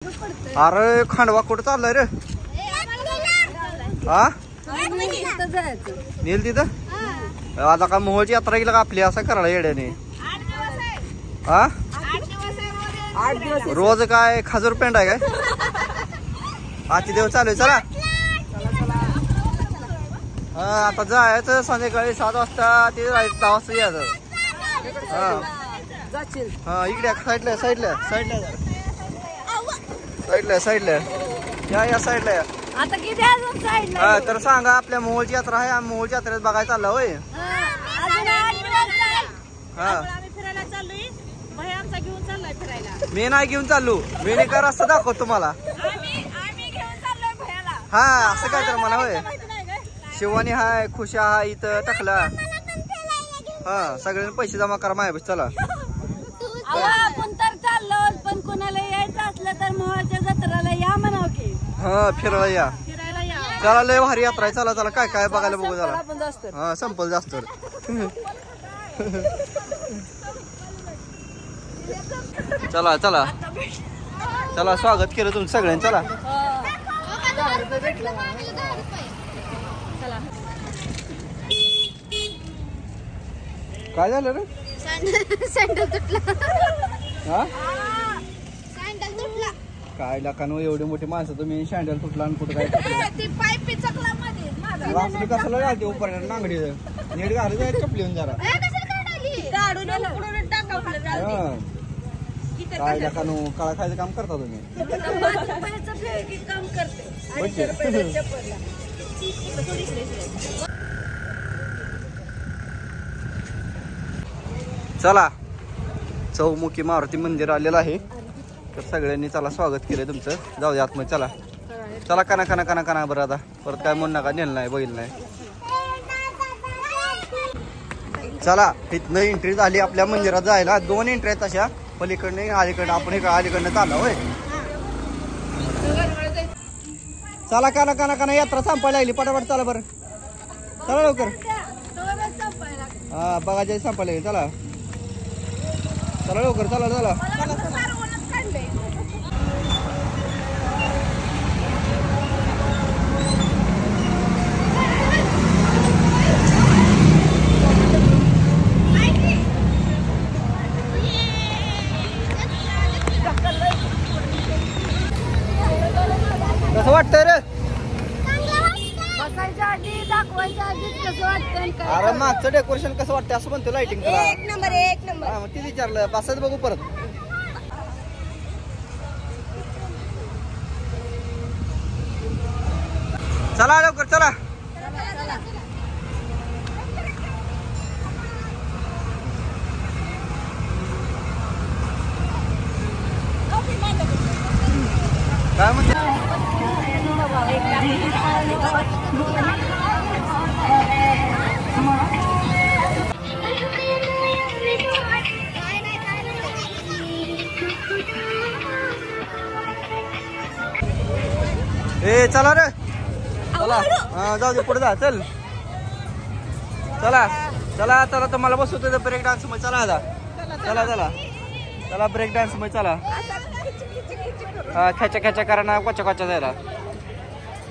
अरे खांडवा कुठं चाललाय रे? हा नील तिथं आता का मोहळची यात्रा गेला का आपली असं करायला येड्याने? हा 8 दिवस रोज काय खाजूर पेंड आहे काय? आजचे दिवस चालू आहे. चला आता जायचं संध्याकाळी 7 वाजता ते 10 वाजता यायचं. हा इकडे साईडला साईडला साईडला साईडला साईडला या साईडला या. आता किती अजून साईडला? तर सांगा आपल्या मोहोळची यात्रा आहे. आम्ही मोहोळची यात्रेत बघायला चालला होय. फिरायला चाललोय. भाई आमचा घेऊन चाललाय फिरायला. मी नाही घेऊन चाललो. मी नाही का रस्ता दाखवतो तुम्हाला. आम्ही घेऊन चाललोय भयाला. हा असं काय तर मला होय. शिवानी हाय खुशा हाय इथं टाकला. हा सगळ्यांनी पैसे जमा करा माझ्यापाशी. चला आपण तर चाललो पण कोणाला यायचं असलं तर मोहळच्या जत्रेला या म्हणाव की. हा फिरायला या. फिरायला या. चला लय भारी यात्रा आहे. चला चला काय काय बघायला बघू जरा. हा संपल जास्त. चला चला चला स्वागत केलं तुमचं सगळ्यांनी. चला काय झालं रे? सँडल तुटला. हा सँडल तुटला. काय लाखानो एवढी मोठी माणसं तुम्ही सँडल तुटला आणि कुठं काय ती पाईप पिचकला मध्ये माझा. असलं कसं घालते उपर नांगडी नीट घालू जाय चपली जरा. काढून उकडून टाकावलं. काय लाखानो काळा खायचं काम करता तुम्ही? काम करते. चला चौमुखी मारुती मंदिर आलेलं आहे. तर सगळ्यांनी चला स्वागत केलंय तुमचं. जाऊ दे आतमध्ये. चला चला काना काना काना काना. बरं आता परत काय म्हणू नका. नेलं नाही बघितलं नाही. चला इथनं एंट्री झाली आपल्या मंदिरात जायला. 2 एंट्री आहेत तशा, पलीकडनं अलीकडनं. आपण एका अलीकडनं चालला होय. चला काना काना काना. यात्रा संपायला लागली. पटापट चला बरं. चला लवकर. हा बघा संपायला लागली. चला चला लवकर. चला चला कसं वाटतंय रे? बसायच्या आधी दाखवायच्या आधी कसं वाटतं? अरे मागचं डेकोरेशन कसं वाटतं असं म्हणतो. लाइटिंग एक नंबर एक नंबर. हा मग ते विचारलं. बसायचं बघू परत. चला लवकर चला. काय म्हणते? ए चला रे चला. हा जाऊ दे पुढे जा. चल चला चला चला. तुम्हाला बसवतो ब्रेक डान्स मध्ये. चला आता चला चला चला ब्रेक डान्स मध्ये. चला हा खेचा खेचा करा ना. कोचा कोचा जायला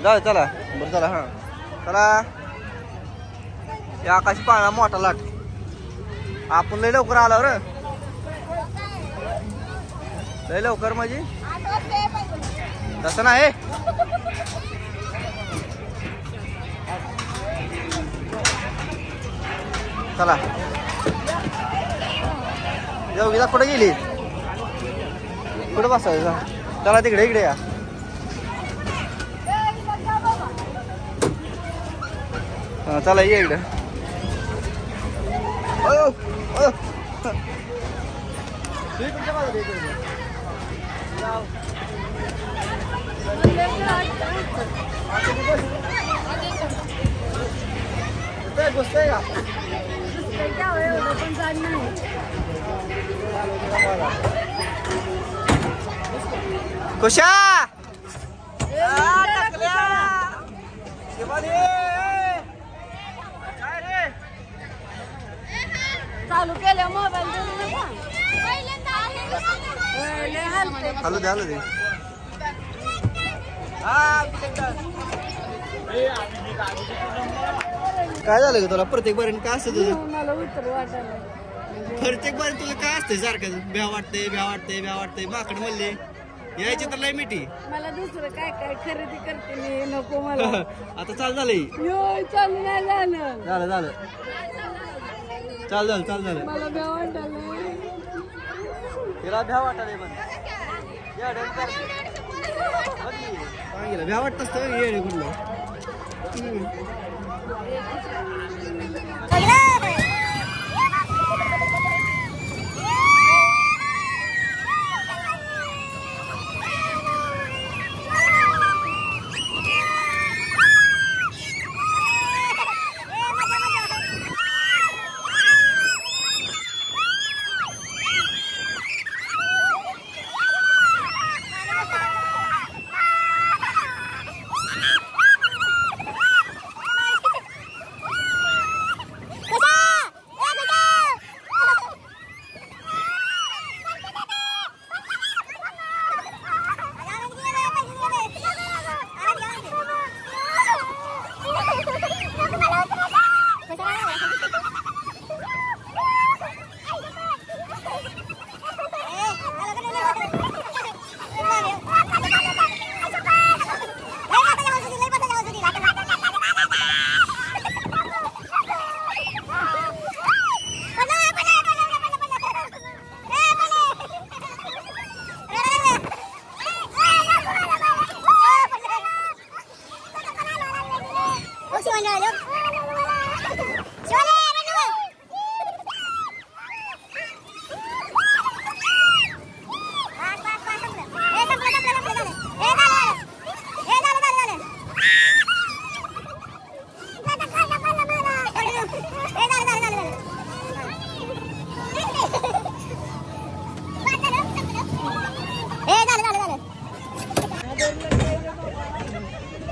जाऊ. चला बरं चला. हा चला. या आकाशी पाळणा मोठा लाट. आपण लय लवकर आलो रे. लय लवकर म्हणजे तसं नाही. चला योगिता कुठे गेली? कुठं बसायचं? चला तिकडे इकडे या. चला ये इकडे. बसतंय का? खुशा चालू केलं मोबाईल. हॅलो द्या दे. काय झालं ग तुला प्रत्येक बारीने काय असतं तुझं मला उतर वाटायला प्रत्येक बारी तुला काय असतंय सारखं भ्या वाटतंय माकड म्हणले यायचे तर लय मिठी मला दुसरं काय काय खरेदी करते मी नको मला आता चाल झालंय यो चालू नाही झालं झालं चाल झालं मला भ्या वाटायला तिला भ्या वाटायला पण सांगितलं भ्या वाटत असतं येणे कुठलं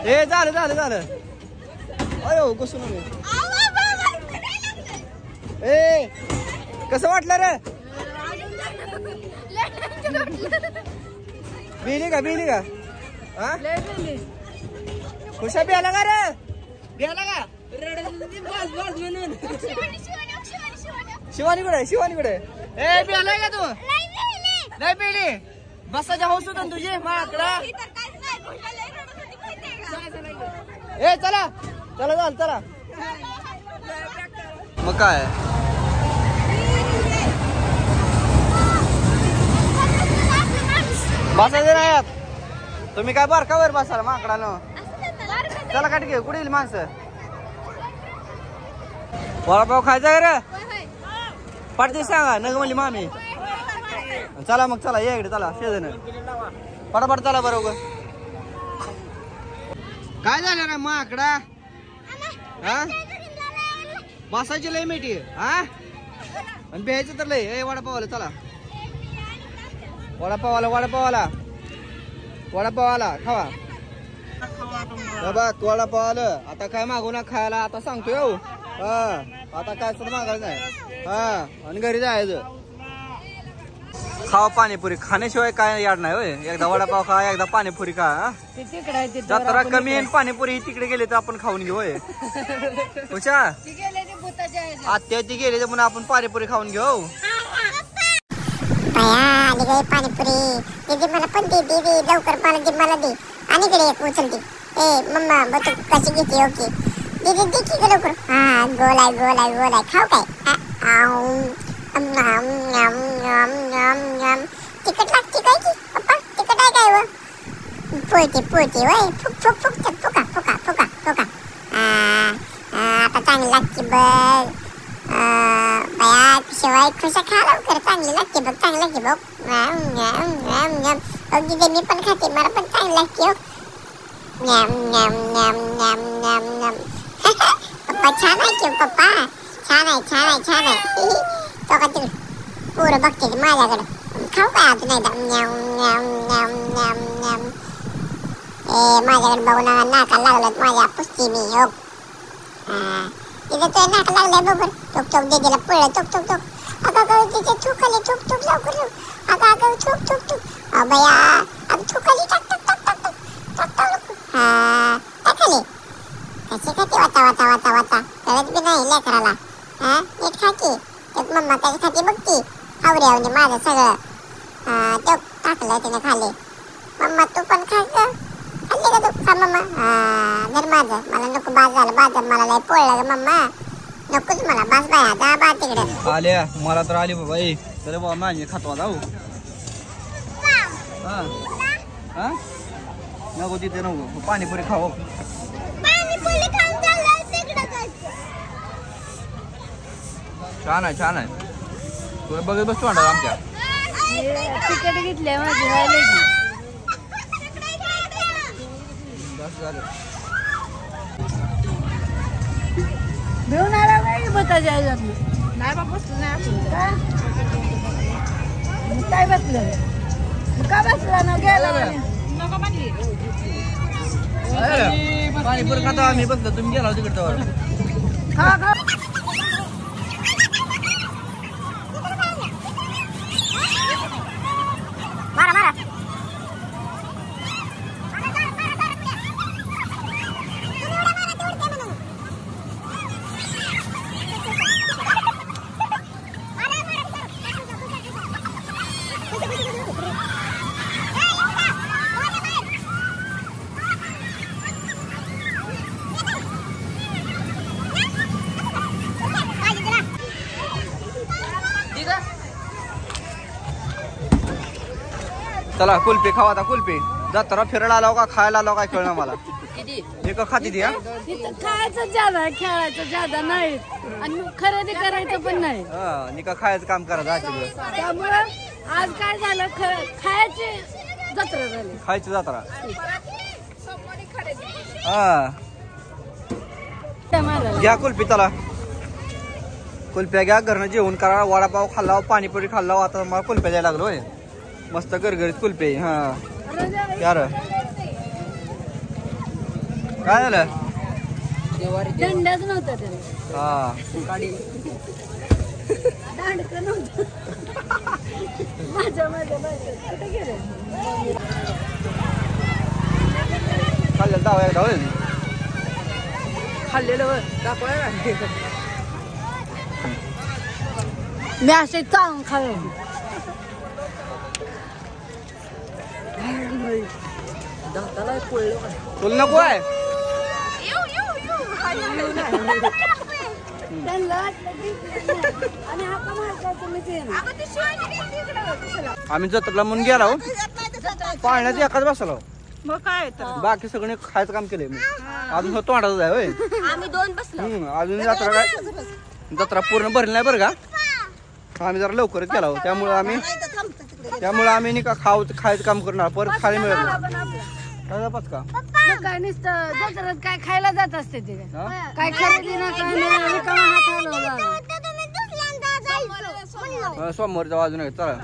ए झालं अयो कसं नाही ए कसं वाटलं रे बिली का हा खुशा बियाला का रे बियाला का शिवानी कुठे ए बियाला का तू नाही बिली बसाच्या हौस होत तुझी माकडा ए चला मग काय बसायचं नाही तुम्ही काय बारकावर बसाल माकडानं चला काट घे कुठे येईल माणसं वडापाव खायचा रे पडते सांगा नग म्हणली मामी चला मग चला या इकडे चला शेजन पटापट चला बरोबर काय झालं रे माकडा हा बसायची लय मिठी हा आणि भ्यायचं तर लय ए वडापावाला चला वडापावाला खावा बाबा वडापावाला आता काय मागू ना खायला आता सांगतोय हो हा आता काय सुद्धा मागायचं नाही हा आणि घरी जायचं खावा पाणीपुरी खाण्याशिवाय काय याड नाही होय एकदा वडापाव खा एकदा पाणीपुरी खा जत्रा कमी आहे पाणीपुरी तिकडे गेले तर आपण खाऊन घेऊ होय हुशा आत्या ती गेले तर म्हणून आपण पाणीपुरी खाऊन घेऊ पाणीपुरी दीदी मला पण दे लवकर मला दे आणि कडे एक उचलते ए मम्मा बघ कशी घेते ओके दीदी दे की लवकर हा गोलाय खाऊ काय तिकट लागते काय की पप्पा तिकट आहे काय व पोळती वय फुका आता चांगली लागते बघ बया शिवाय खुशा खा लवकर चांगली लागते बघ दीदी मी पण खाते मला पण चांगली लागते पप्पा छान आहे की पप्पा छान आहे तो का तिकडे पोरं बघते माझ्याकडे खाऊ काय आता नाही माझ्याकडे बघून नाका लागलं माझ्या पुसती मी हो तिथे तो नाक लागलाय बरोबर टोक दीदीला पळलं टोक अगं तिथे थुकले थुक लवकर अगं थुक बया अगं थुकली टाक वाता वाता वाता वाता कळत बी नाही लेकराला. हा नीट खा की. एक मम्मा त्याच्यासाठी बघती हावऱ्यावनी माझं सगळं तो टाकलं तिने खाली. मम्मा तू पण खा ग. खाल्ली का तू? खा मम्मा. धर माझं. मला नको बाज झालं बाज मला लय पोळलं ग मम्मा. नकोच मला बास बाया जा बा तिकडे. आल्या मला तर आली बाबा. ए चल बाबा माझी खातो जाऊ. हा हा नको तिथे नको पाणीपुरी खाऊ. छान आहे छान आहे. तुला बघत बसतो म्हणतात आमच्या. तिकीट घेतल्या माझी राहिले की. बस झालं. घेऊन आला नाही बताच्या ह्याच्यातनं. नाही बाबा बसलो नाही आपण. काय मग काय बसलं? मग का बसला ना गेला म्हणे. नको म्हणली. पाणीपुरी खातो आम्ही बसलो तुम्ही गेला तिकडे तर. खा खा. मारा मारा. चला कुल्फी खावा आता कुल्फी. जत्रा फिरायला आलो का खायला आलो काय कळलं मला. एक खाती ती. इथं खायचं ज्यादा आहे, खेळायचं ज्यादा नाही आणि खरेदी करायचं पण नाही. हा निका खायचं काम करायचं आजच्या दिवस. त्यामुळं आज काय झालं खायची जत्रा झाली. खायची जत्रा. हा त्या मारायला. घ्या कुल्फी चला. कुल्फ्या घ्या घरनं जेवण करा. वडापाव खाल्ला पाणीपुरी खाल्ला. आता मला कुल्फ्या द्यायला लागलो. मस्त गरगरीत कुल्फी. हा यार काय झालं. दंडाच नव्हता त्याला. हा दांडकं नव्हतं. माझ्या कुठे गेलं. खाल्लेलं दावा एकदा होईल. खाल्लेलं दाखवायला. मी असे चांग खाल्लं. दाताला पडलं. तुला नको आहे. त्यांना वाटलं की आणि हाका मारता तुम्ही ते ना. आम्ही जत्रेला म्हणून गेलो. पाळण्यात एकाच बसलो. मग काय तर बाकी सगळे खायचं काम केलंय मी. अजून तोंडाचं आहे होय. आम्ही दोन बसलो. अजून जत्रा काय जत्रा पूर्ण भरली नाही बरं का. आम्ही जरा लवकरच गेलो. त्यामुळे आम्ही नाही का खायचं काम करणार. परत खायला मिळत नाही. काय पचका काय नुसतं जत्रेत काय खायला जात असते ते. हा? काय खरेदी ना काय नाही रिकामा हात हलवला. सोमवारच्या बाजूने चला.